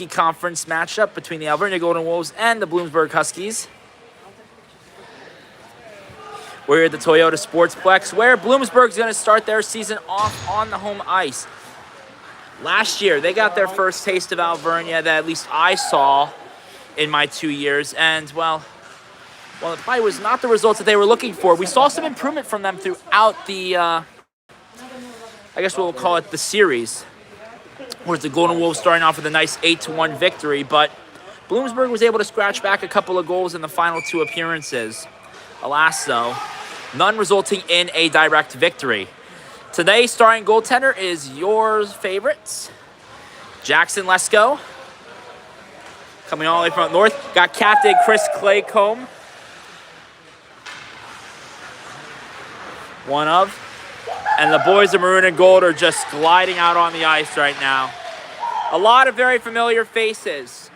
Conference matchup between the Alvernia Golden Wolves and the Bloomsburg Huskies. We're here at the Toyota Sportsplex, where Bloomsburg is going to start their season off on the home ice. Last year, they got their first taste of Alvernia that at least I saw in my 2 years, and well, it probably was not the results that they were looking for. We saw some improvement from them throughout the, I guess we'll call it the series, whereas the Golden Wolves starting off with a nice 8-1 victory, but Bloomsburg was able to scratch back a couple of goals in the final two appearances. Alas, though, none resulting in a direct victory. Today's starting goaltender is your favorites, Jackson Lesko. Coming all the way from north, got captain Chris Claycomb. One of. And the boys of Maroon and Gold are just gliding out on the ice right now. A lot of very familiar faces.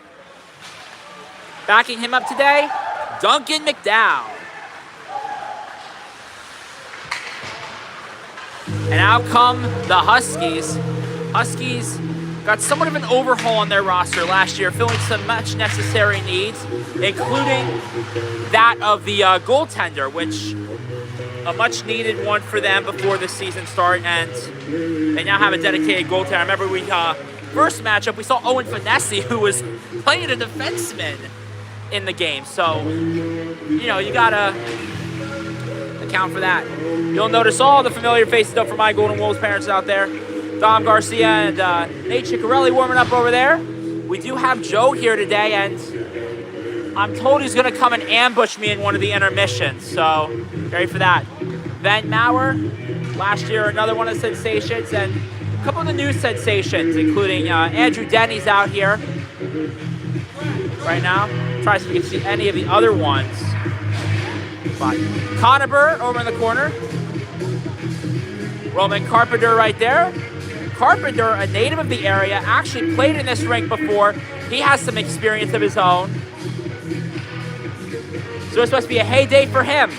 Backing him up today, Duncan McDowell. And out come the Huskies. Huskies got somewhat of an overhaul on their roster last year, filling some much necessary needs, including that of the goaltender, which a much needed one for them before the season started, and they now have a dedicated goaltender. I remember we first matchup, we saw Owen Finesse, who was playing a defenseman in the game. So, you know, you gotta account for that. You'll notice all the familiar faces up for my Golden Wolves parents out there. Dom Garcia and Nate Ciccarelli warming up over there. We do have Joe here today, and I'm told he's going to come and ambush me in one of the intermissions, so ready for that. Ben Maurer, last year another one of the sensations, and a couple of the new sensations, including Andrew Denny's out here right now. Try to see if you can see any of the other ones. But Conover over in the corner. Roman Carpenter right there. Carpenter, a native of the area, actually played in this rink before. He has some experience of his own. So it's supposed to be a heyday for him.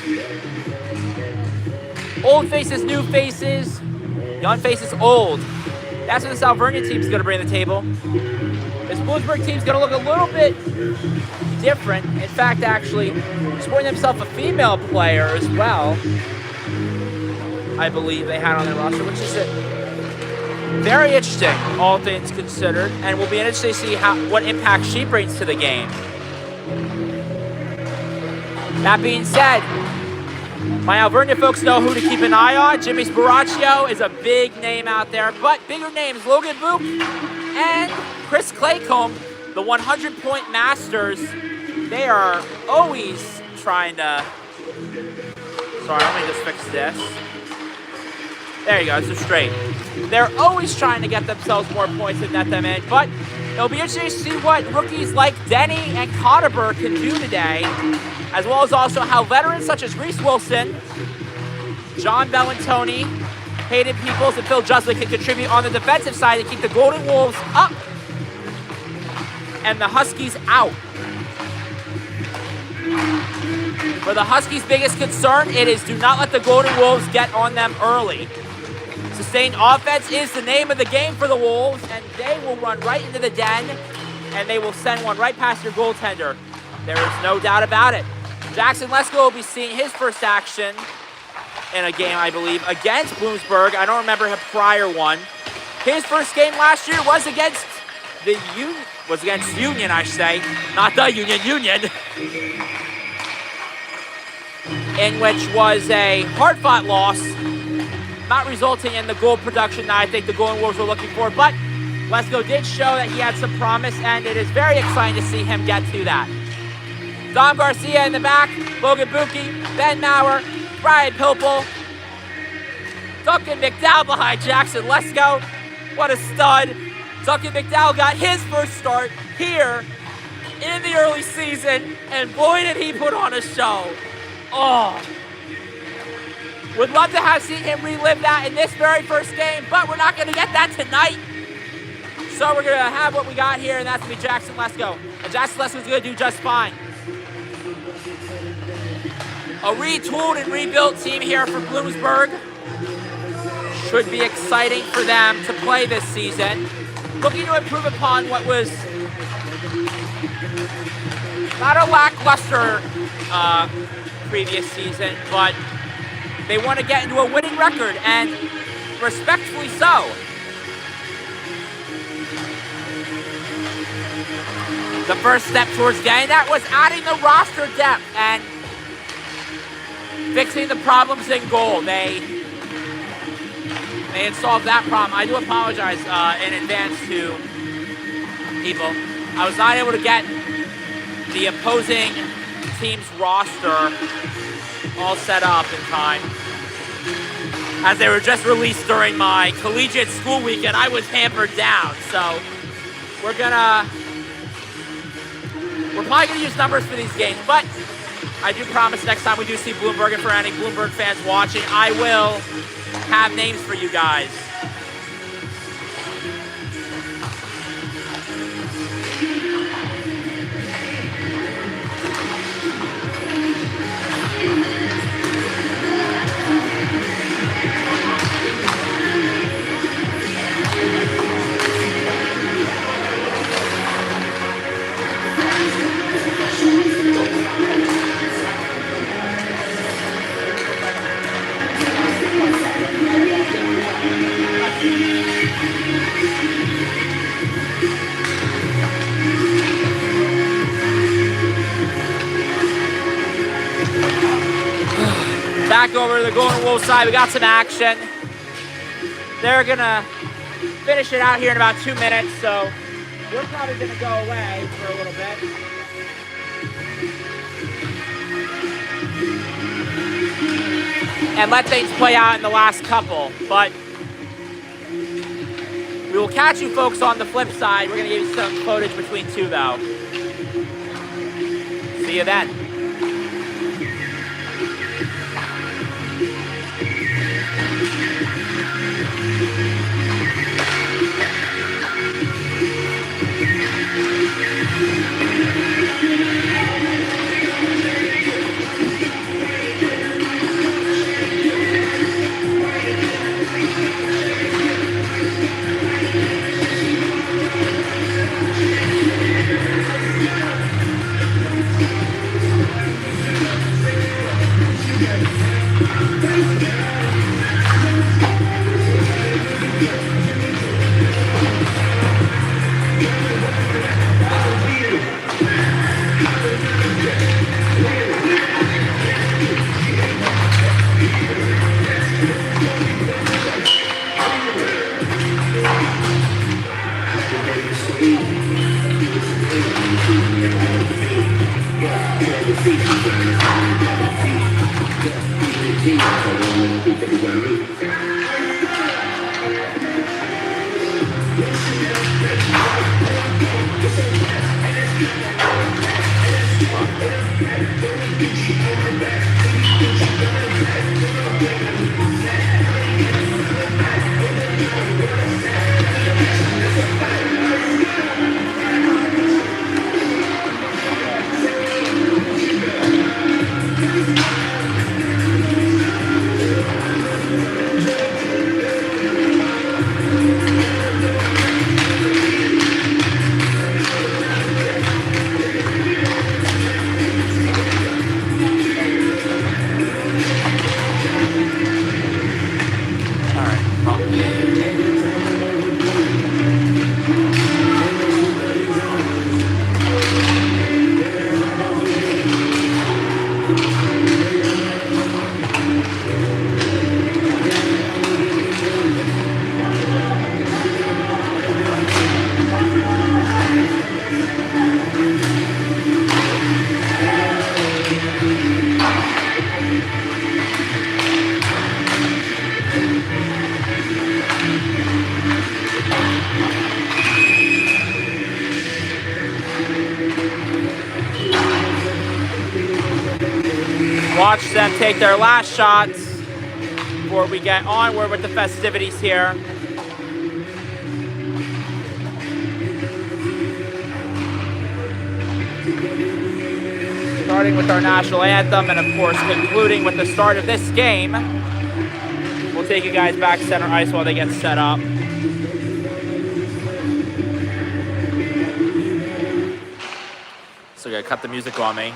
Old faces, new faces, young faces, old. That's what this Alvernia team's going to bring to the table. This Bloomsburg team's going to look a little bit different. In fact, actually, sporting themselves a female player as well, I believe they had on their roster, which is very interesting, all things considered, and we'll be interested to see what impact she brings to the game. That being said, my Alvernia folks know who to keep an eye on. Jimmy Sparaccio is a big name out there, but bigger names, Logan Book and Chris Claycomb, the 100-point masters. They are always trying to... Sorry, let me just fix this. There you go, it's just straight. They're always trying to get themselves more points and net them in, but it'll be interesting to see what rookies like Denny and Conover can do today, as well as also how veterans such as Reese Wilson, John Bellantoni, Hayden Peoples, and Phil Jusley can contribute on the defensive side to keep the Golden Wolves up and the Huskies out. For the Huskies' biggest concern, it is do not let the Golden Wolves get on them early. Sustained offense is the name of the game for the Wolves, and they will run right into the den, and they will send one right past your goaltender. There is no doubt about it. Jackson Lesko will be seeing his first action in a game, I believe, against Bloomsburg. I don't remember a prior one. His first game last year was against Union, I should say, not the Union, in which was a hard-fought loss, not resulting in the goal production that I think the Golden Wolves were looking for, but Lesko did show that he had some promise, and it is very exciting to see him get to that. Dom Garcia in the back, Logan Buki, Ben Maurer, Brian Pilpel, Duncan McDowell behind Jackson Lesko. What a stud. Duncan McDowell got his first start here in the early season, and boy did he put on a show. Oh. Would love to have seen him relive that in this very first game, but we're not going to get that tonight. So we're going to have what we got here, and that's going to be Jackson Lesko. And Jackson Lesko's going to do just fine. A retooled and rebuilt team here for Bloomsburg. Should be exciting for them to play this season. Looking to improve upon what was Not a lackluster previous season, but they want to get into a winning record, and respectfully so. The first step towards getting that was adding the roster depth and fixing the problems in goal. They had solved that problem. I do apologize in advance to people. I was not able to get the opposing team's roster all set up in time, as they were just released during my collegiate school week, and I was hampered down. So we're probably gonna use numbers for these games, but I do promise next time we do see Bloomsburg, and for any Bloomsburg fans watching, I will have names for you guys. Back over to the Golden Wolves side, we got some action. They're gonna finish it out here in about 2 minutes, so we're probably gonna go away for a little bit. And let things play out in the last couple, but we will catch you folks on the flip side. We're gonna give you some footage between two though. See you then. Watch them take their last shots before we get onward with the festivities here. Starting with our national anthem and of course concluding with the start of this game. We'll take you guys back center ice while they get set up. Okay, cut the music on me.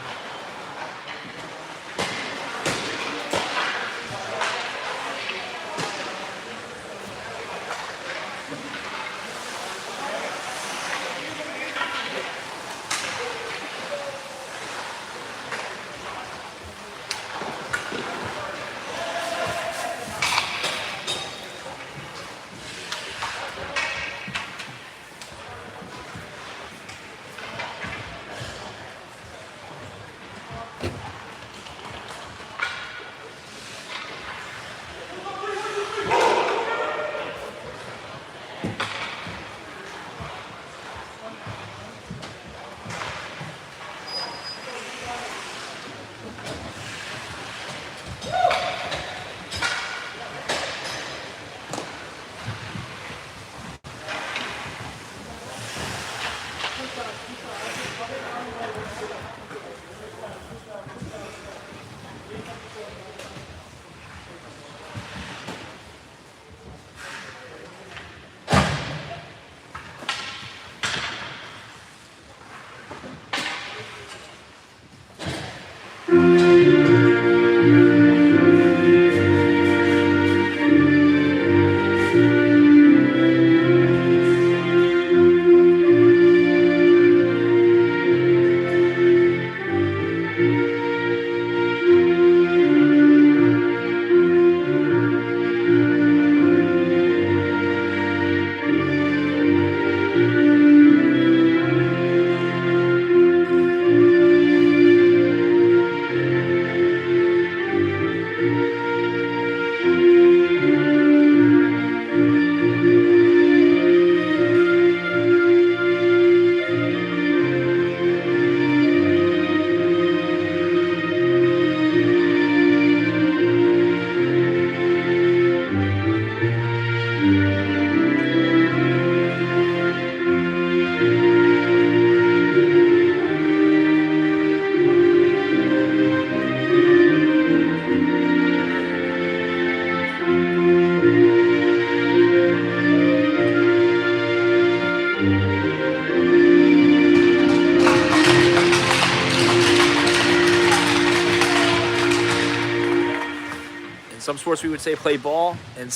In some sports, we would say play ball, and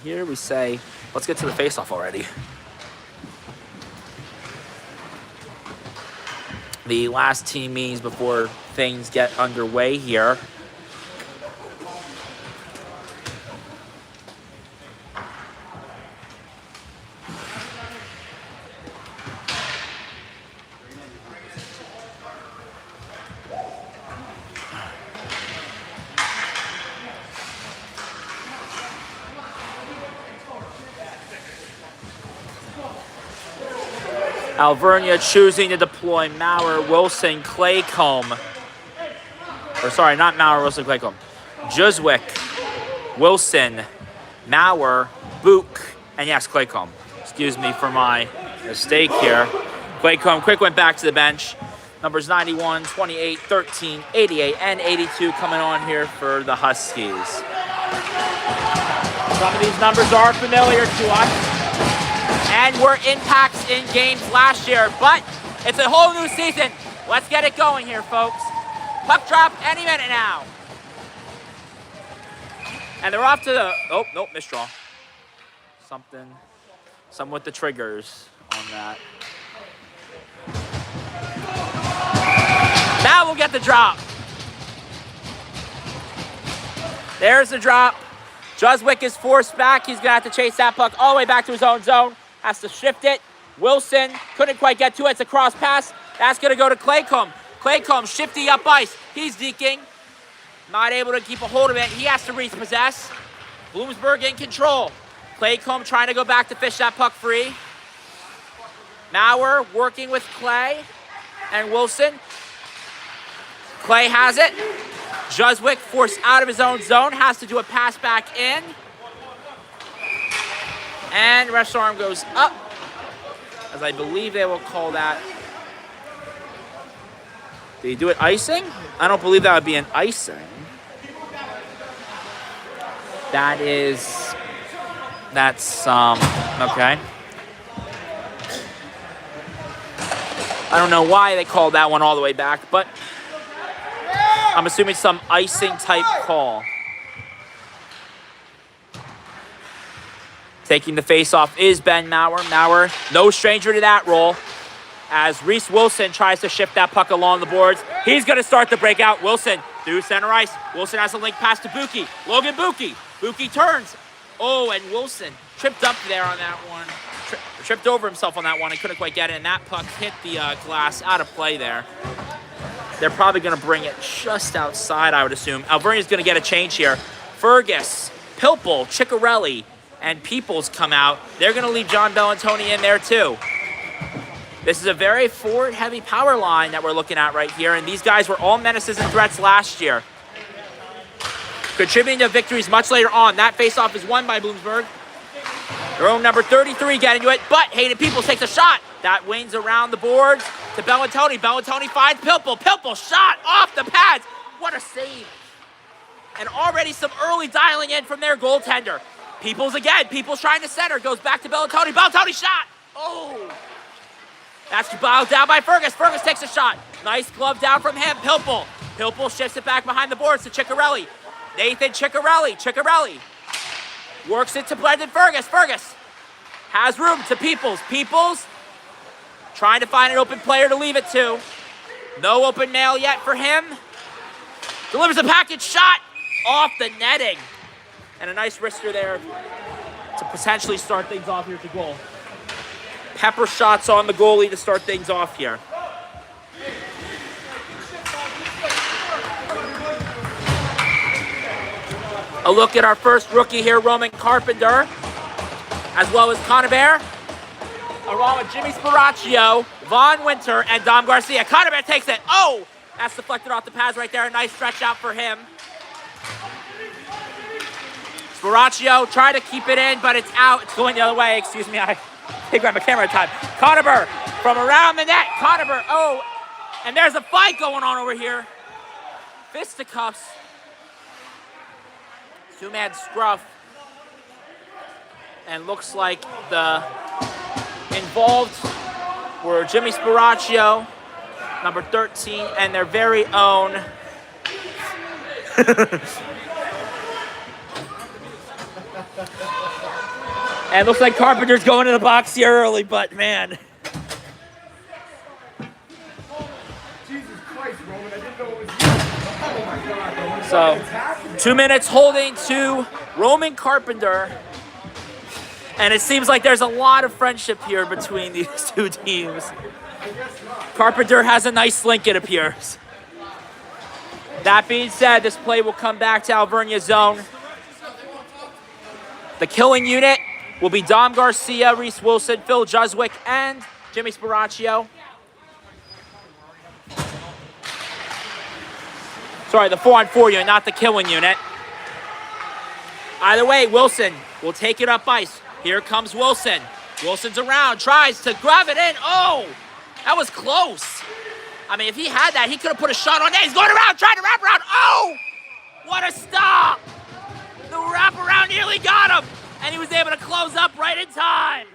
here we say, let's get to the face-off already. The last team meetings before things get underway here. Alvernia choosing to deploy Maurer, Wilson, Claycomb. Or sorry, not Maurer, Wilson, Claycomb. Juswick, Wilson, Maurer, Book, and yes, Claycomb. Excuse me for my mistake here. Claycomb quick went back to the bench. Numbers 91, 28, 13, 88, and 82 coming on here for the Huskies. Some of these numbers are familiar to us. And were impacts in games last year, but it's a whole new season. Let's get it going here, folks. Puck drop any minute now. And they're off to the, oh, nope, misdraw. Some with the triggers on that. Now we'll get the drop. There's the drop. Juswick is forced back. He's gonna have to chase that puck all the way back to his own zone. Has to shift it. Wilson couldn't quite get to it. It's a cross pass. That's going to go to Claycomb. Claycomb shifty up ice. He's deking. Not able to keep a hold of it. He has to repossess. Bloomsburg in control. Claycomb trying to go back to fish that puck free. Maurer working with Clay and Wilson. Clay has it. Juswick forced out of his own zone. Has to do a pass back in. And ref's arm goes up, as I believe they will call that. Did he do it icing? I don't believe that would be an icing. That's okay. I don't know why they called that one all the way back, but I'm assuming some icing type call. Taking the face-off is Ben Maurer. Maurer, no stranger to that role, as Reese Wilson tries to shift that puck along the boards. He's going to start the breakout. Wilson through center ice. Wilson has a link pass to Buki. Logan Buki. Buki turns. Oh, and Wilson tripped up there on that one. Tripped over himself on that one and couldn't quite get it, and that puck hit the glass out of play there. They're probably going to bring it just outside, I would assume. Alvernia's going to get a change here. Fergus, Pilpel, Ciccarelli, and Peoples come out. They're going to leave John Bellantoni in there too. This is a very forward-heavy power line that we're looking at right here, and these guys were all menaces and threats last year. Contributing to victories much later on. That faceoff is won by Bloomsburg. Their own number 33 getting to it, but Hayden Peoples takes a shot. That wings around the boards to Bellantoni. Bellantoni finds Pilpel. Pilpel shot off the pads. What a save. And already some early dialing in from their goaltender. Peoples again. Peoples trying to center. Goes back to Bellantoni. Bellantoni shot. Oh. That's bowed down by Fergus. Fergus takes a shot. Nice glove down from him. Pilpel. Pilpel shifts it back behind the boards to Ciccarelli. Nathan Ciccarelli. Ciccarelli works it to Brendan Fergus. Fergus has room to Peoples. Peoples trying to find an open player to leave it to. No open nail yet for him. Delivers a package shot off the netting. And a nice wrister there to potentially start things off here at the goal. Pepper shots on the goalie to start things off here. A look at our first rookie here, Roman Carpenter, as well as Conabert, along with Jimmy Sparacchio, Vaughn Winter, and Dom Garcia. Conabert takes it. Oh, that's deflected off the pads right there. A nice stretch out for him. Sparacchio tried to keep it in, but it's out. It's going the other way. Excuse me, I grab my camera time. Conabert from around the net. Conabert, oh, and there's a fight going on over here. Fisticuffs. Two-man scruff. And looks like the involved were Jimmy Sparacchio, number 13, and their very own and looks like Carpenter's going to the box here early, but man. Jesus Christ, Roman, I didn't know it was you. Oh my God, Roman. So 2 minutes holding to Roman Carpenter. And it seems like there's a lot of friendship here between these two teams. Carpenter has a nice link, it appears. That being said, this play will come back to Alvernia zone. The killing unit will be Dom Garcia, Reese Wilson, Phil Juswick, and Jimmy Sparacchio. Sorry, the 4-on-4 unit, not the killing unit. Either way, Wilson will take it up ice. Here comes Wilson. Wilson's around, tries to grab it in. Oh, that was close. I mean, if he had that, he could have put a shot on net. He's going around, trying to wrap around. Oh, what a stop. The wraparound nearly got him, and he was able to close up right in time.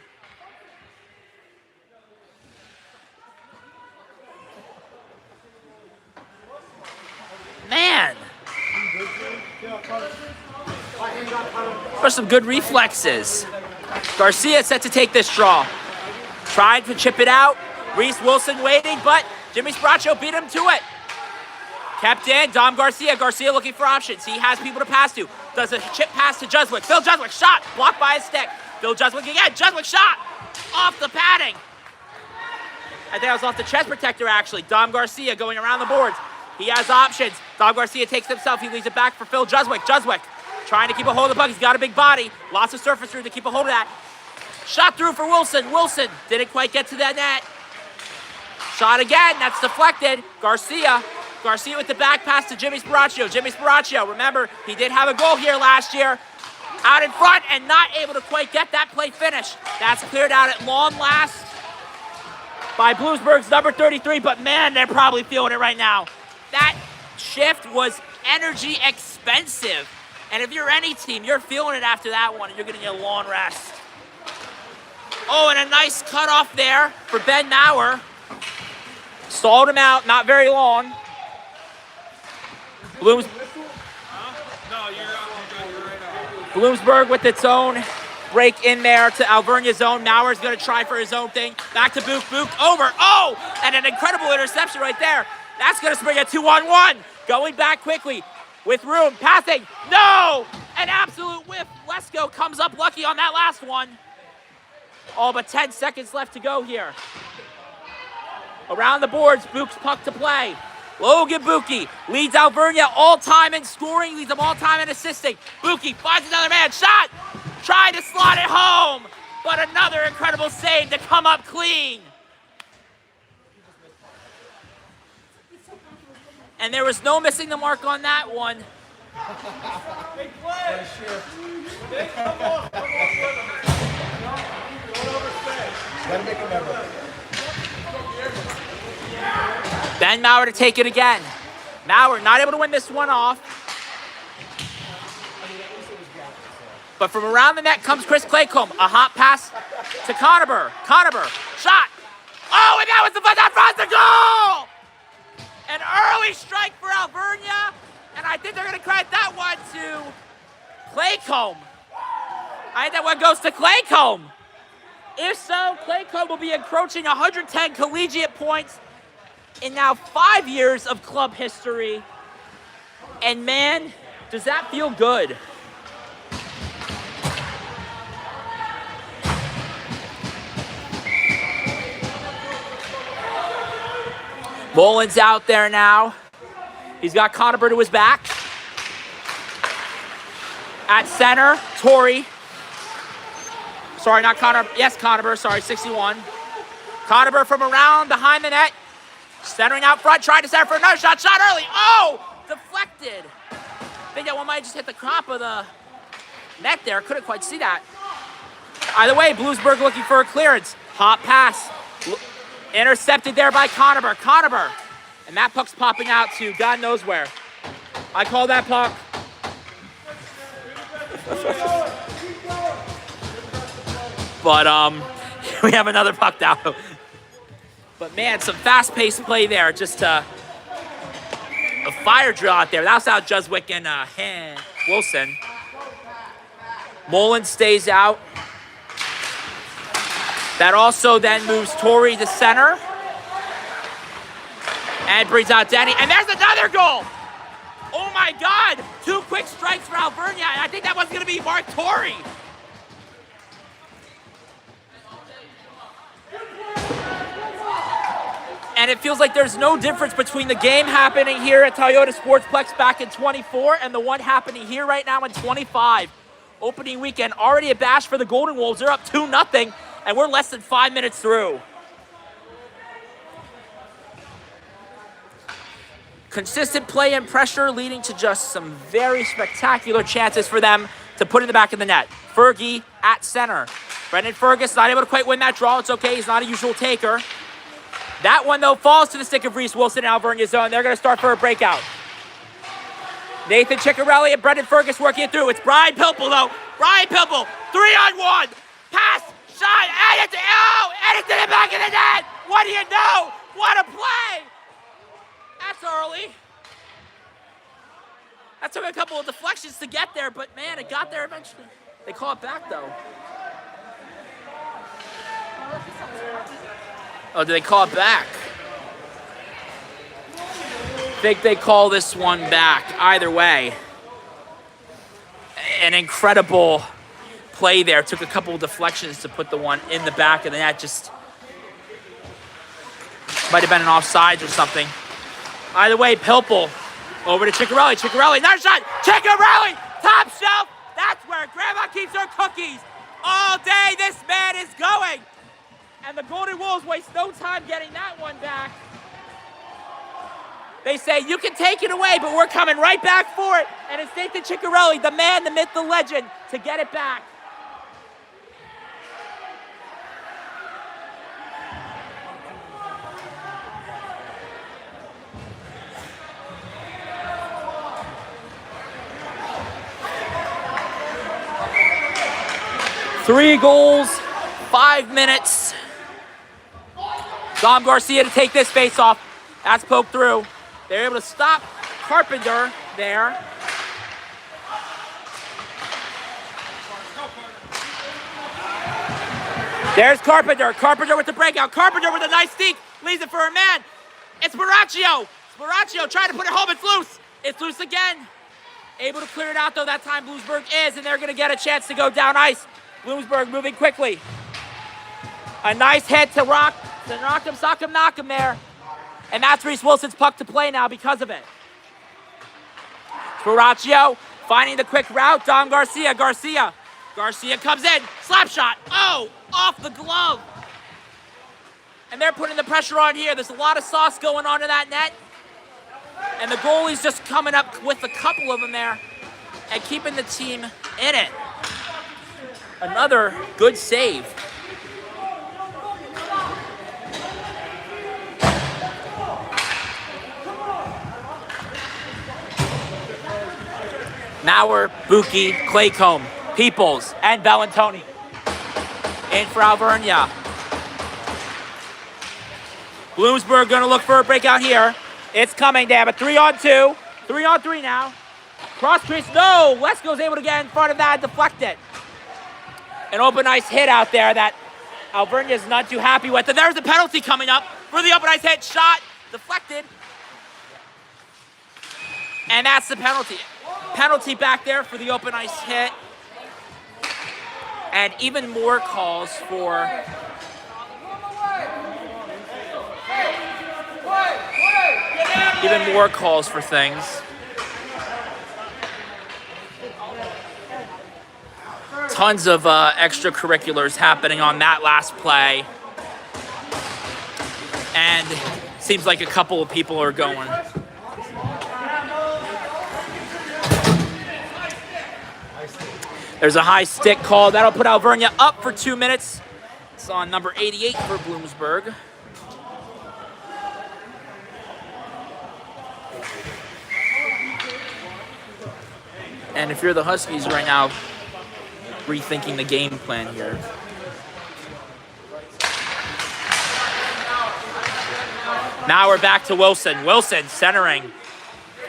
Man. For some good reflexes. Garcia set to take this draw. Tried to chip it out. Reese Wilson waiting, but Jimmy Sparacchio beat him to it. Kept in. Dom Garcia. Garcia looking for options. He has people to pass to. Does a chip pass to Juswick. Phil Juswick shot. Blocked by his stick. Phil Juswick again. Juswick shot. Off the padding. I think that was off the chest protector, actually. Dom Garcia going around the boards. He has options. Dom Garcia takes it himself. He leaves it back for Phil Juswick. Juswick trying to keep a hold of the puck. He's got a big body. Lots of surface room to keep a hold of that. Shot through for Wilson. Wilson didn't quite get to that net. Shot again. That's deflected. Garcia. Garcia with the back pass to Jimmy Sparacchio. Jimmy Sparacchio, remember, he did have a goal here last year. Out in front and not able to quite get that play finished. That's cleared out at long last by Bloomsburg's number 33, but man, they're probably feeling it right now. That shift was energy expensive. And if you're any team, you're feeling it after that one, and you're getting a long rest. Oh, and a nice cutoff there for Ben Maurer. Stalled him out, not very long. Bloomsburg with its own break in there to Alvernia's zone. Mauer's going to try for his own thing. Back to Book. Book over. Oh, and an incredible interception right there. That's going to spring a 2-on-1. Going back quickly with room. Passing. No! An absolute whiff. Lesko comes up lucky on that last one. All but 10 seconds left to go here. Around the boards, Book's puck to play. Logan Buki leads Alvernia all-time in scoring, leads them all-time in assisting. Buki finds another man, shot! Tried to slot it home, but another incredible save to come up clean. And there was no missing the mark on that one. Ben Mauer to take it again. Mauer not able to win this one off. But from around the net comes Chris Claycomb. A hot pass to Conover. Conover, shot. Oh, and that was the front goal! An early strike for Alvernia. And I think they're going to credit that one to Claycomb. I think that one goes to Claycomb. If so, Claycomb will be encroaching 110 collegiate points in now 5 years of club history. And man, does that feel good. Mullins out there now. He's got Conover to his back. At center, Torrey. Sorry, not Conover. Yes, Conover. Sorry, 61. Conover from around behind the net. Centering out front, tried to center for another shot. Shot early. Oh! Deflected. I think that one might just hit the crop of the net there. Couldn't quite see that. Either way, Bloomsburg looking for a clearance. Hot pass. Intercepted there by Conover. Conover. And that puck's popping out to God knows where. I call that puck. But we have another puck now. But man, some fast-paced play there. Just a fire drill out there. That was out Juswick and Wilson. Mullins stays out. That also then moves Torrey to center. And brings out Denny. And there's another goal! Oh my God! 2 quick strikes for Alvernia. And I think that was going to be Mark Torrey. And it feels like there's no difference between the game happening here at Toyota Sportsplex back in 24 and the one happening here right now in 25. Opening weekend, already a bash for the Golden Wolves. They're up 2-0, and we're less than 5 minutes through. Consistent play and pressure leading to just some very spectacular chances for them to put in the back of the net. Fergie at center. Brendan Fergus not able to quite win that draw. It's okay, he's not a usual taker. That one, though, falls to the stick of Reese Wilson in Alvernia's zone. They're going to start for a breakout. Nathan Ciccarelli and Brendan Fergus working it through. It's Brian Pilple, though. Brian Pilple, 3-on-1. Pass, shot, and it's in the back of the net. What do you know? What a play. That's early. That took a couple of deflections to get there, but man, it got there eventually. They call it back, though. Oh, do they call it back? I think they call this one back. Either way, an incredible play there. Took a couple of deflections to put the one in the back of the net. Just might have been an offsides or something. Either way, Pilple over to Ciccarelli. Ciccarelli, another shot. Ciccarelli, top shelf. That's where Grandma keeps her cookies. All day, this man is going. And the Golden Wolves waste no time getting that one back. They say, you can take it away, but we're coming right back for it. And it's Nathan Ciccarelli, the man, the myth, the legend, to get it back. Three goals, 5 minutes. Dom Garcia to take this face-off. That's poked through. They're able to stop Carpenter there. There's Carpenter. Carpenter with the breakout. Carpenter with a nice deke. Leaves it for a man. It's Sparacchio. Sparacchio trying to put it home. It's loose. It's loose again. Able to clear it out, though, that time Bloomsburg is, and they're going to get a chance to go down ice. Bloomsburg moving quickly. A nice hit to knock him there. And that's Reese Wilson's puck to play now because of it. Sparacchio finding the quick route. Dom Garcia. Garcia comes in. Slap shot. Oh, off the glove. And they're putting the pressure on here. There's a lot of sauce going on in that net. And the goalie's just coming up with a couple of them there and keeping the team in it. Another good save. Maurer, Buki, Claycomb, Peoples, and Bellantoni. In for Alvernia. Bloomsburg gonna look for a breakout here. It's coming. They have a 3-on-2. 3-on-3 now. Cross crease. No! Lesko's able to get in front of that and deflect it. An open ice hit out there that Alvernia's not too happy with. And there's a penalty coming up for the open ice hit. Shot. Deflected. And that's the penalty. Penalty back there for the open ice hit. And even more calls for things. Tons of extracurriculars happening on that last play. And seems like a couple of people are going. There's a high stick call. That'll put Alvernia up for 2 minutes. It's on number 88 for Bloomsburg. And if you're the Huskies right now, rethinking the game plan here. Maurer back to Wilson. Wilson centering.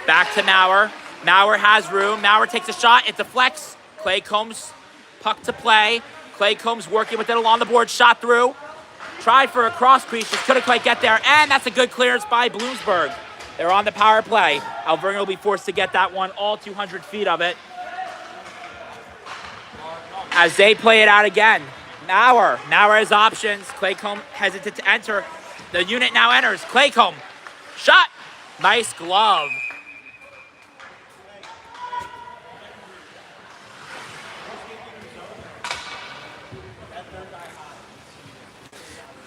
Back to Maurer. Maurer has room. Maurer takes a shot. It deflects. Claycomb's puck to play. Claycomb's working with it along the board. Shot through. Tried for a cross crease. Just couldn't quite get there. And that's a good clearance by Bloomsburg. They're on the power play. Alvernia will be forced to get that one, all 200 feet of it. As they play it out again. Maurer has options. Claycomb hesitant to enter. The unit now enters. Claycomb. Shot. Nice glove.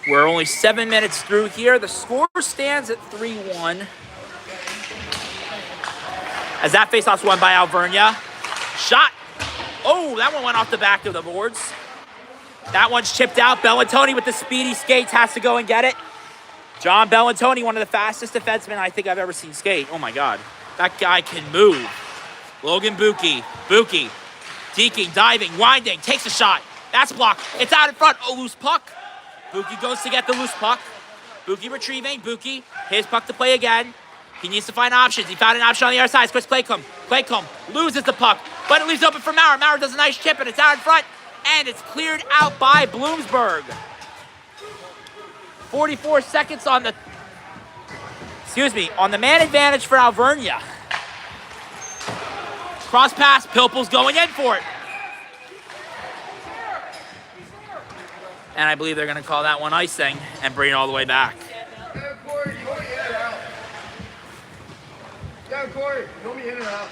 We're only 7 minutes through here. The score stands at 3-1. As that faceoff's won by Alvernia. Shot. Oh, that one went off the back of the boards. That one's chipped out. Bellantoni with the speedy skates has to go and get it. John Bellantoni, one of the fastest defensemen I think I've ever seen skate. Oh my God. That guy can move. Logan Buki. Deking, diving, winding, takes a shot. That's blocked. It's out in front. Oh, loose puck. Buki goes to get the loose puck. Buki retrieving. Buki, his puck to play again. He needs to find options. He found an option on the other side. It's Chris Claycomb. Claycomb loses the puck, but it leaves open for Maurer. Maurer does a nice chip, and it's out in front, and it's cleared out by Bloomsburg. 44 seconds on the man advantage for Alvernia. Cross pass. Pilpel's going in for it. And I believe they're going to call that one icing and bring it all the way back. Yeah, Corey, you want me in and out? Yeah, Corey, you want me in and out?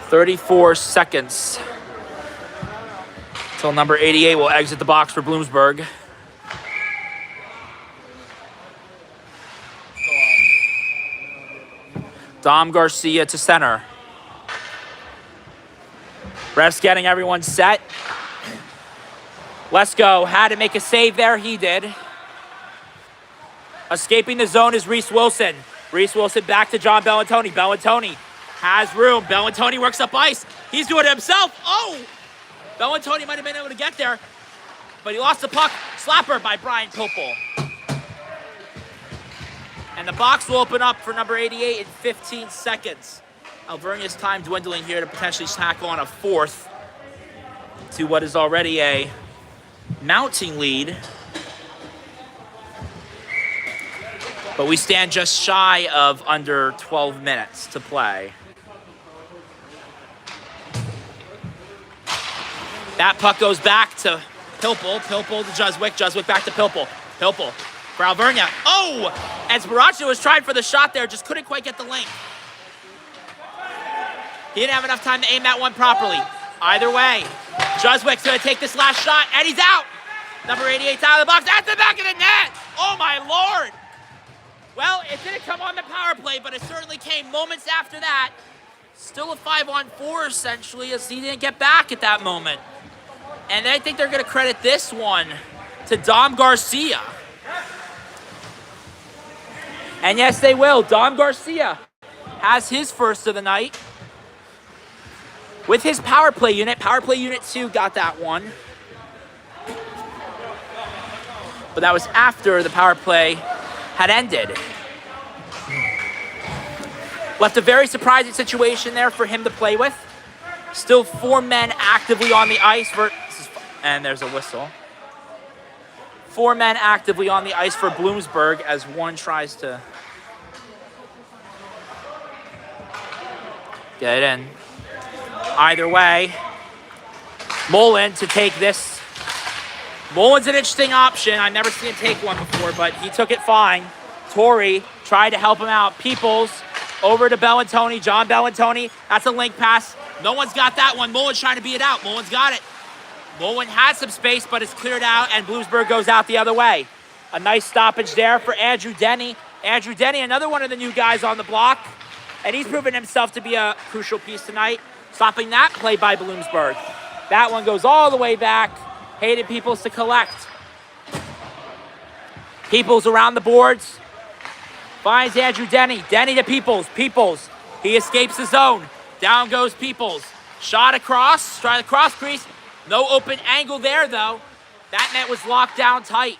34 seconds till number 88 will exit the box for Bloomsburg. Dom Garcia to center. Ref's getting everyone set. Lesko had to make a save there. He did. Escaping the zone is Reese Wilson. Reese Wilson back to John Bellantoni. Bellantoni has room. Bellantoni works up ice. He's doing it himself. Oh! Bellantoni might have been able to get there, but he lost the puck. Slapper by Brian Pilpel. And the box will open up for number 88 in 15 seconds. Alvernia's time dwindling here to potentially tack on a fourth to what is already a mounting lead. But we stand just shy of under 12 minutes to play. That puck goes back to Pilpel. Pilpel to Juswick. Juswick back to Pilpel. Pilpel for Alvernia. Oh! And Sbaracho was trying for the shot there, just couldn't quite get the link. He didn't have enough time to aim that one properly. Either way, Juswick's going to take this last shot, and he's out. Number 88's out of the box. At the back of the net! Oh, my Lord! Well, it didn't come on the power play, but it certainly came moments after that. Still a 5-on-4, essentially, as he didn't get back at that moment. And I think they're going to credit this one to Dom Garcia. And yes, they will. Dom Garcia has his first of the night with his power play unit. Power play unit 2 got that one. But that was after the power play had ended. Left a very surprising situation there for him to play with. Still 4 men actively on the ice and there's a whistle. 4 men actively on the ice for Bloomsburg as one tries to get it in. Either way, Mullen to take this. Mullen's an interesting option. I've never seen him take one before, but he took it fine. Torrey tried to help him out. Peoples over to Bellantoni. John Bellantoni. That's a link pass. No one's got that one. Mullen's trying to beat it out. Mullen's got it. Mullen has some space, but it's cleared out, and Bloomsburg goes out the other way. A nice stoppage there for Andrew Denny. Andrew Denny, another one of the new guys on the block, and he's proven himself to be a crucial piece tonight, stopping that play by Bloomsburg. That one goes all the way back. Hayden Peoples to collect. Peoples around the boards. Finds Andrew Denny. Denny to Peoples. Peoples. He escapes the zone. Down goes Peoples. Shot across. Try the cross crease. No open angle there, though. That net was locked down tight.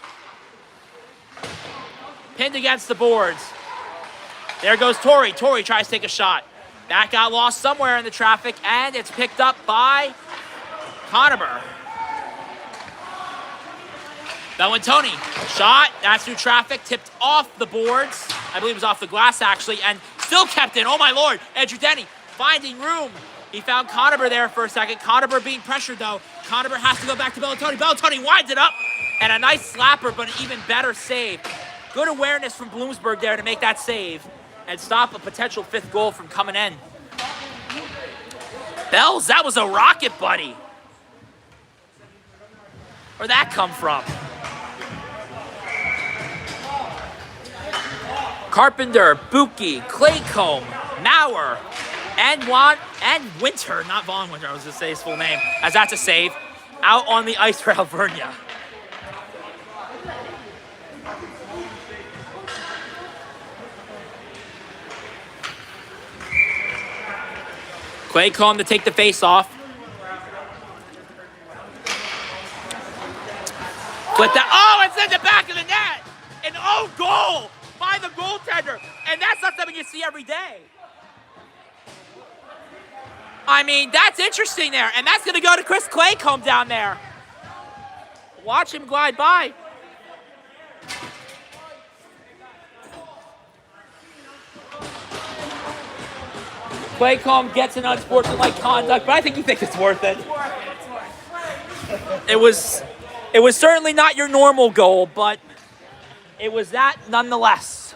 Pinned against the boards. There goes Torrey. Torrey tries to take a shot. That got lost somewhere in the traffic, and it's picked up by Conover. Bellantoni, shot, that's through traffic, tipped off the boards. I believe it was off the glass, actually, and still kept in. Oh, my Lord. Andrew Denny finding room. He found Conover there for a second. Conover being pressured, though. Conover has to go back to Bellantoni. Bellantoni winds it up, and a nice slapper, but an even better save. Good awareness from Bloomsburg there to make that save and stop a potential 5th goal from coming in. Bells, that was a rocket, buddy. Where'd that come from? Carpenter, Buki, Claycomb, Maurer, and Winter, not Vaughn Winter, I was going to say his full name, as that's a save, out on the ice for Alvernia. Claycomb to take the face off. Flip that, oh, it's in the back of the net! An own goal by the goaltender, and that's not something you see every day. I mean, that's interesting there, and that's going to go to Chris Claycomb down there. Watch him glide by. Claycomb gets an unsportsmanlike conduct, but I think he thinks it's worth it. It was certainly not your normal goal, but it was that nonetheless.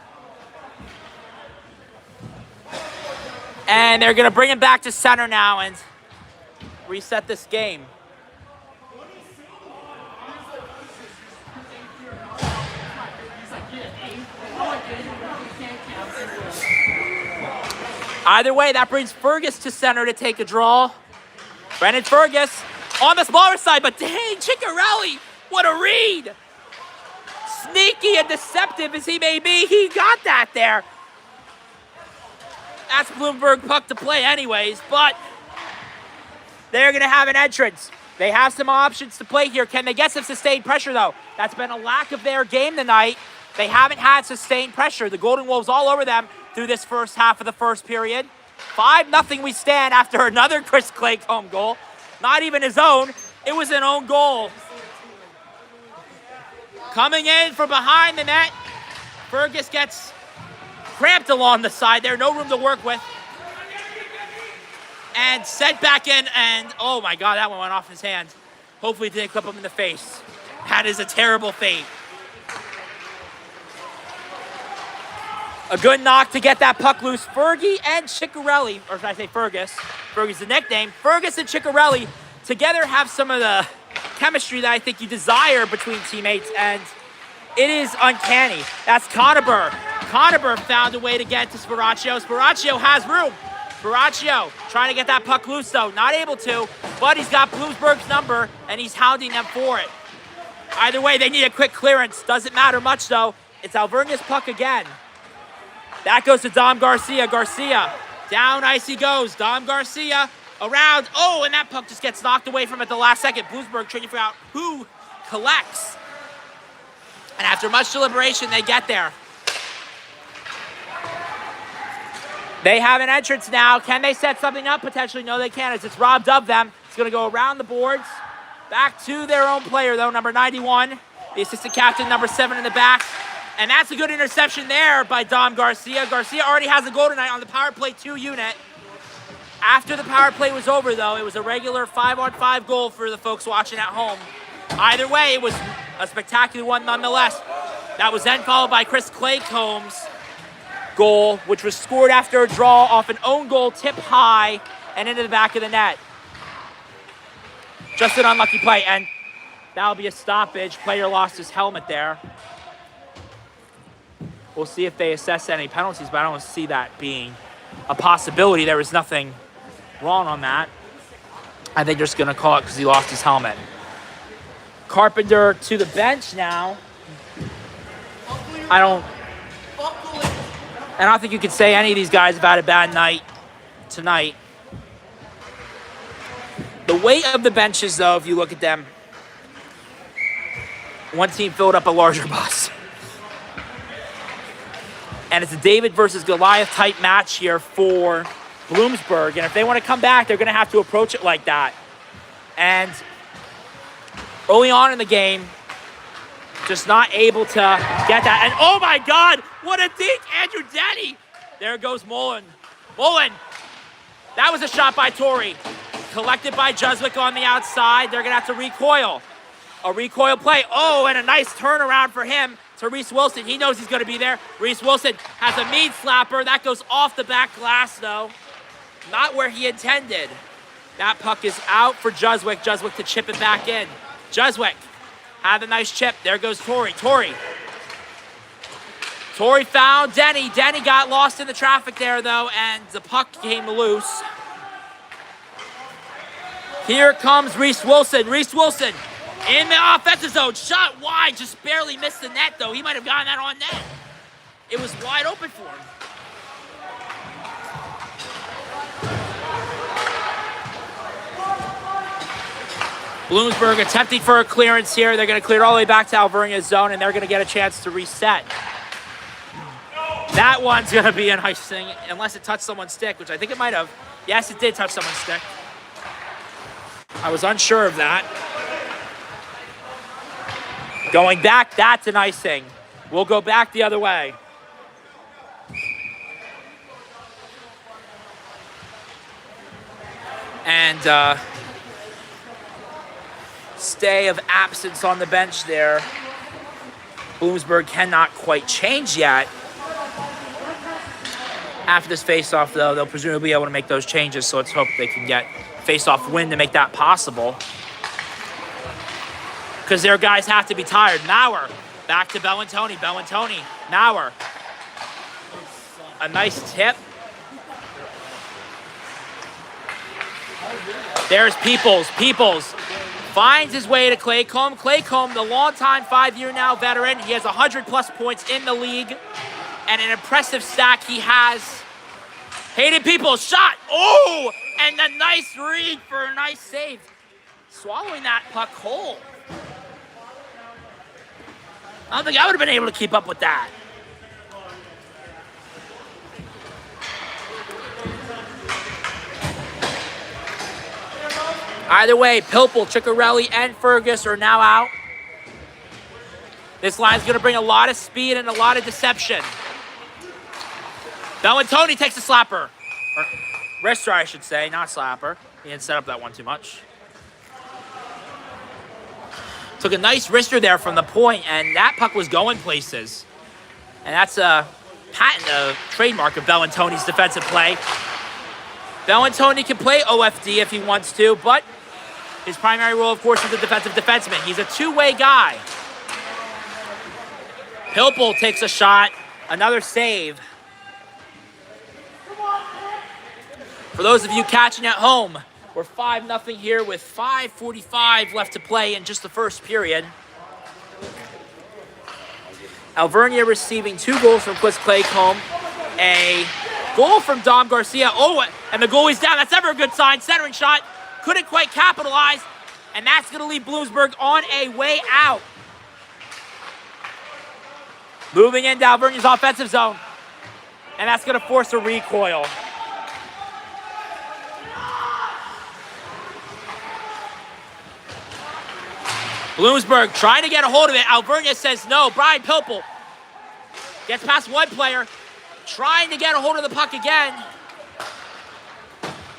And they're going to bring him back to center now and reset this game. Either way, that brings Fergus to center to take a draw. Brennan Fergus on the smaller side, but dang, Ciccarelli, what a read. Sneaky and deceptive as he may be, he got that there. That's Bloomsburg puck to play anyways, but they're going to have an entrance. They have some options to play here. Can they get some sustained pressure, though? That's been a lack of their game tonight. They haven't had sustained pressure. The Golden Wolves all over them through this first half of the first period. 5-0 we stand after another Chris Claycomb goal. Not even his own. It was an own goal. Coming in from behind the net. Fergus gets cramped along the side there. No room to work with. And sent back in. And oh my God, that one went off his hand. Hopefully it didn't clip him in the face. That is a terrible fate. A good knock to get that puck loose. Fergie and Ciccarelli, or should I say Fergus? Fergie's the nickname. Fergus and Ciccarelli together have some of the chemistry that I think you desire between teammates, and it is uncanny. That's Conover. Conover found a way to get to Sparaccio. Sparaccio has room. Sparaccio trying to get that puck loose, though. Not able to, but he's got Bloomsburg's number, and he's hounding them for it. Either way, they need a quick clearance. Doesn't matter much, though. It's Alvernia's puck again. That goes to Dom Garcia. Garcia, down ice he goes. Dom Garcia, around. Oh, and that puck just gets knocked away from it at the last second. Bloomsburg trying to figure out who collects. And after much deliberation, they get there. They have an entrance now. Can they set something up? Potentially, no, they can't. As it's robbed of them. It's going to go around the boards. Back to their own player, though, number 91. The assistant captain, number 7 in the back. And that's a good interception there by Dom Garcia. Garcia already has a goal tonight on the power play 2 unit. After the power play was over, though, it was a regular 5-on-5 goal for the folks watching at home. Either way, it was a spectacular one nonetheless. That was then followed by Chris Claycomb's goal, which was scored after a draw off an own goal, tip high, and into the back of the net. Just an unlucky play, and that'll be a stoppage. Player lost his helmet there. We'll see if they assess any penalties, but I don't see that being a possibility. There was nothing wrong on that. I think they're just going to call it because he lost his helmet. Carpenter to the bench now. I don't think you could say any of these guys have had a bad night tonight. The weight of the benches, though, if you look at them, one team filled up a larger bus. And it's a David versus Goliath type match here for Bloomsburg. And if they want to come back, they're going to have to approach it like that. And early on in the game, just not able to get that. And oh my God, what a dink, Andrew Denny. There goes Mullen. Mullen, that was a shot by Torrey. Collected by Juswick on the outside. They're going to have to recoil. A recoil play. Oh, and a nice turnaround for him to Reese Wilson. He knows he's going to be there. Reese Wilson has a mean slapper. That goes off the back glass, though. Not where he intended. That puck is out for Juswick. Juswick to chip it back in. Juswick had a nice chip. There goes Torrey. Torrey found Denny. Denny got lost in the traffic there, though, and the puck came loose. Here comes Reese Wilson. Reese Wilson in the offensive zone. Shot wide. Just barely missed the net, though. He might have gotten that on net. It was wide open for him. Bloomsburg attempting for a clearance here. They're going to clear it all the way back to Alvernia's zone, and they're going to get a chance to reset. That one's going to be an icing, unless it touched someone's stick, which I think it might have. Yes, it did touch someone's stick. I was unsure of that. Going back, that's an icing. We'll go back the other way. And stay of absence on the bench there. Bloomsburg cannot quite change yet. After this face-off, though, they'll presumably be able to make those changes, so let's hope they can get face-off win to make that possible. Because their guys have to be tired. Maurer, back to Bellantoni. Bellantoni, Maurer. A nice tip. There's Peoples. Peoples finds his way to Claycomb. Claycomb, the longtime 5-year now veteran. He has 100-plus points in the league. And an impressive stack he has. Hayden Peoples, shot. Oh! And a nice read for a nice save. Swallowing that puck whole. I don't think I would have been able to keep up with that. Either way, Pilpel, Ciccarelli, and Fergus are now out. This line's going to bring a lot of speed and a lot of deception. Bellantoni takes a slapper. Or wrister, I should say, not slapper. He didn't set up that one too much. Took a nice wrister there from the point, and that puck was going places. And that's a patent, a trademark of Bellantoni's defensive play. Bellantoni can play OFD if he wants to, but his primary role, of course, is a defensive defenseman. He's a two-way guy. Pilpel takes a shot. Another save. For those of you catching at home, we're 5-0 here with 5:45 left to play in just the first period. Alvernia receiving 2 goals from Chris Claycomb. A goal from Dom Garcia. Oh, and the goalie's down. That's never a good sign. Centering shot. Couldn't quite capitalize. And that's going to leave Bloomsburg on a way out. Moving into Alvernia's offensive zone. And that's going to force a recoil. Bloomsburg trying to get a hold of it. Alvernia says no. Brian Pilpel gets past one player. Trying to get a hold of the puck again.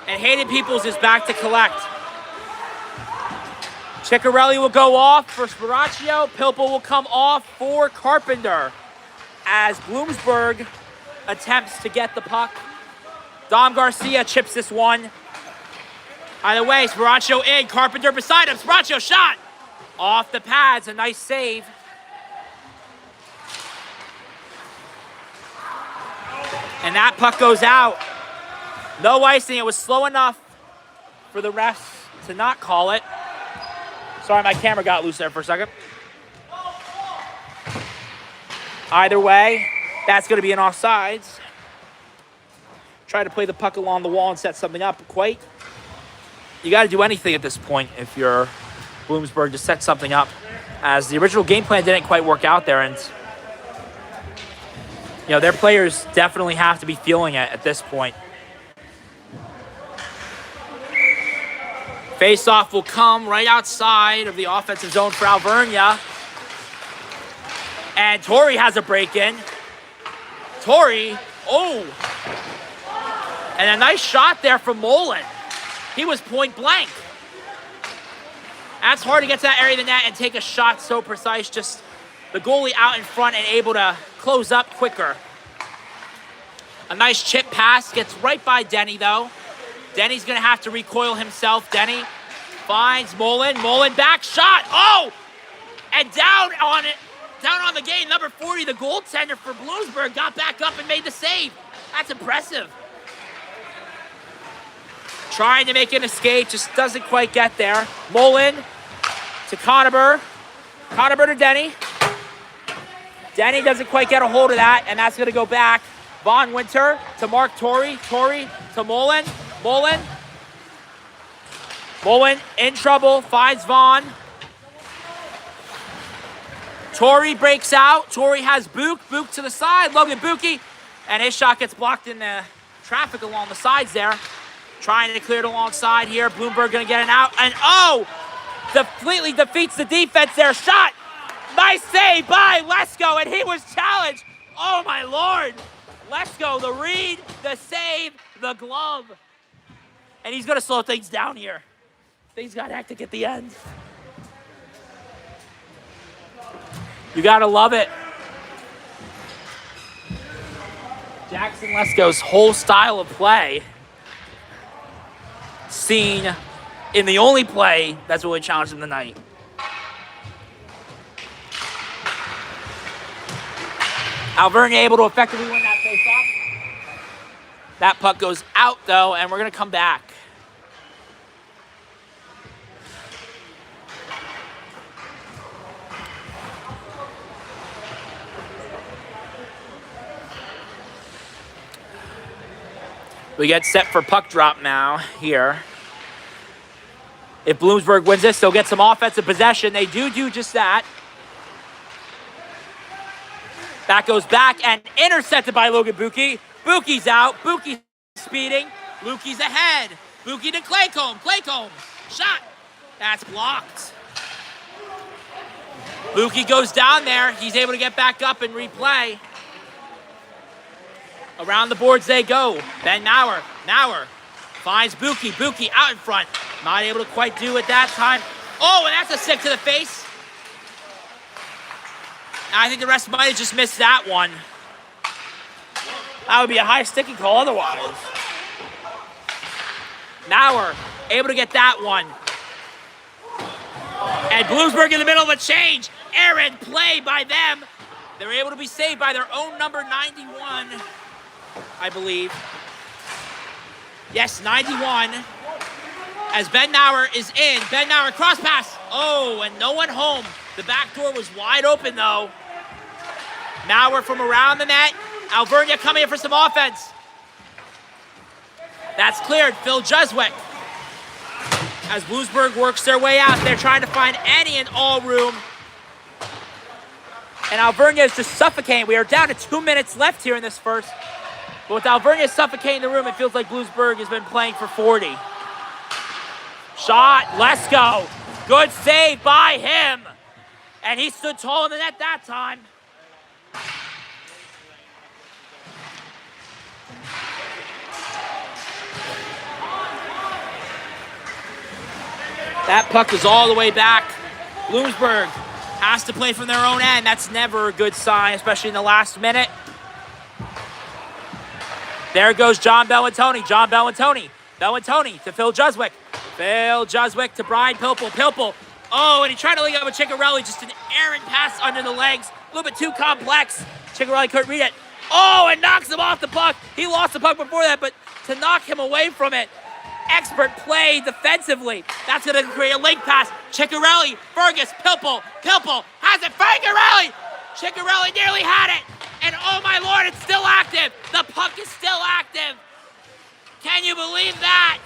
And Hayden Peoples is back to collect. Ciccarelli will go off for Sparaccio. Pilpel will come off for Carpenter as Bloomsburg attempts to get the puck. Dom Garcia chips this one. Either way, Sparaccio in. Carpenter beside him. Sparaccio shot. Off the pads, a nice save. And that puck goes out. No icing. It was slow enough for the refs to not call it. Sorry, my camera got loose there for a second. Either way, that's going to be an offsides. Try to play the puck along the wall and set something up. Quite. You got to do anything at this point if you're Bloomsburg to set something up, as the original game plan didn't quite work out there, and you know their players definitely have to be feeling it at this point. Face-off will come right outside of the offensive zone for Alvernia, and Torrey has a break-in. Torrey, oh, and a nice shot there from Mullen. He was point blank. That's hard to get to that area of the net and take a shot so precise. Just the goalie out in front and able to close up quicker. A nice chip pass. Gets right by Denny, though. Denny's going to have to recoil himself. Denny finds Mullen. Mullen back shot. Oh! And down on it. Down on the game. Number 40, the goaltender for Bloomsburg, got back up and made the save. That's impressive. Trying to make an escape, just doesn't quite get there. Mullen to Conover. Conover to Denny. Denny doesn't quite get a hold of that, and that's going to go back. Von Winter to Mark Torrey. Torrey to Mullen. Mullen. Mullen in trouble, finds Vaughn. Torrey breaks out. Torrey has Book. Book to the side. Logan Buki. And his shot gets blocked in the traffic along the sides there. Trying to clear it alongside here. Bloomsburg going to get an out. And oh! Completely defeats the defense there. Shot! Nice save by Lesko. And he was challenged. Oh my Lord. Lesko, the read, the save, the glove. And he's going to slow things down here. Things got hectic at the end. You got to love it. Jackson Lesko's whole style of play seen in the only play that's really challenged him tonight. Alvernia able to effectively win that face-off. That puck goes out, though, and we're going to come back. We get set for puck drop now here. If Bloomsburg wins this, they'll get some offensive possession. They do just that. That goes back and intercepted by Logan Buki. Buki's out. Buki speeding. Lukey's ahead. Buki to Claycomb. Claycomb. Shot. That's blocked. Buki goes down there. He's able to get back up and replay. Around the boards they go. Ben Maurer. Maurer finds Buki. Buki out in front. Not able to quite do it that time. Oh, and that's a stick to the face. I think the rest might have just missed that one. That would be a high sticking call otherwise. Maurer able to get that one. And Bloomsburg in the middle of a change. Errant play by them. They're able to be saved by their own number 91, I believe. Yes, 91. As Ben Maurer is in. Ben Maurer cross pass. Oh, and no one home. The back door was wide open though. Maurer from around the net. Alvernia coming in for some offense. That's cleared. Phil Jeswick. As Bloomsburg works their way out, they're trying to find any and all room. And Alvernia is just suffocating. We are down to 2 minutes left here in this first. But with Alvernia suffocating the room, it feels like Bloomsburg has been playing for 40. Shot. Let's go. Good save by him. And he stood tall in the net that time. That puck is all the way back. Bloomsburg has to play from their own end. That's never a good sign, especially in the last minute. There goes John Bellantoni. John Bellantoni. Bellantoni to Phil Jeswick. Phil Jeswick to Brian Pilpel. Pilpel. Oh, and he tried to link up with Ciccarelli. Just an errant pass under the legs. A little bit too complex. Ciccarelli couldn't read it. Oh, and knocks him off the puck. He lost the puck before that, but to knock him away from it, expert play defensively. That's going to create a link pass. Ciccarelli, Fergus, Pilpel. Pilpel has it. Ciccarelli. Ciccarelli nearly had it. And oh my Lord, it's still active. The puck is still active. Can you believe that?